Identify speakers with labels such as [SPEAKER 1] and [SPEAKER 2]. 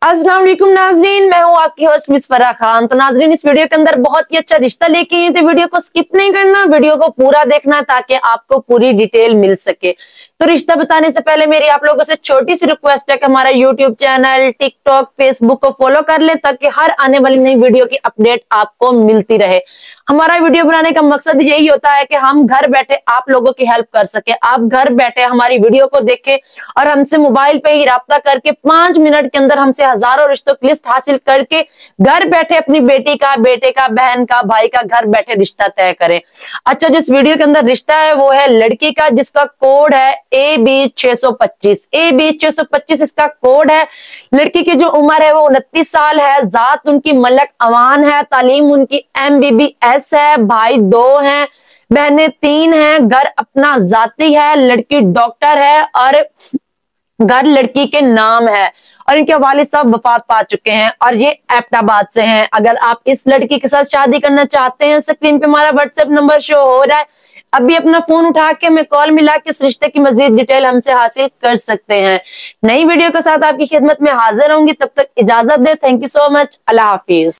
[SPEAKER 1] अस्सलाम वालेकुम नाजरीन, मैं हूँ आपकी होस्ट मिस फराह खान। तो नाजरीन, इस वीडियो के अंदर बहुत ही अच्छा रिश्ता लेके आए, तो वीडियो को स्किप नहीं करना, वीडियो को पूरा देखना ताकि आपको पूरी डिटेल मिल सके। तो रिश्ता बताने से पहले मेरी आप लोगों से छोटी सी रिक्वेस्ट है कि हमारा यूट्यूब चैनल, टिकटॉक, फेसबुक को फॉलो कर ले ताकि हर आने वाली नई वीडियो की अपडेट आपको मिलती रहे। हमारा वीडियो बनाने का मकसद यही होता है कि हम घर बैठे आप लोगों की हेल्प कर सके। आप घर बैठे हमारी वीडियो को देखें और हमसे मोबाइल पे ही राब्ता करके 5 मिनट के अंदर हमसे हजारों रिश्तों की लिस्ट हासिल करके घर बैठे अपनी बेटी का, बेटे का, बहन का, भाई का घर बैठे रिश्ता तय करें। अच्छा, जो इस वीडियो के अंदर रिश्ता है वो है लड़की का, जिसका कोड है AB625। AB625 इसका कोड है। लड़की की जो उम्र है वो 29 साल है। जात उनकी मलक अवान है। तालीम उनकी MBBS है। भाई 2 हैं, बहनें 3 हैं। घर अपना जाती है। लड़की डॉक्टर है और घर लड़की के नाम है और इनके वालिद साहब वफात पा चुके हैं और ये एबटाबाद से हैं। अगर आप इस लड़की के साथ शादी करना चाहते हैं, स्क्रीन पे हमारा व्हाट्सएप नंबर शो हो रहा है, अभी अपना फोन उठा के हमें कॉल मिला के इस रिश्ते की मजीद डिटेल हमसे हासिल कर सकते हैं। नई वीडियो के साथ आपकी खिदमत में हाजिर होंगी, तब तक इजाजत दे। Thank you so much. अल्लाह हाफिज।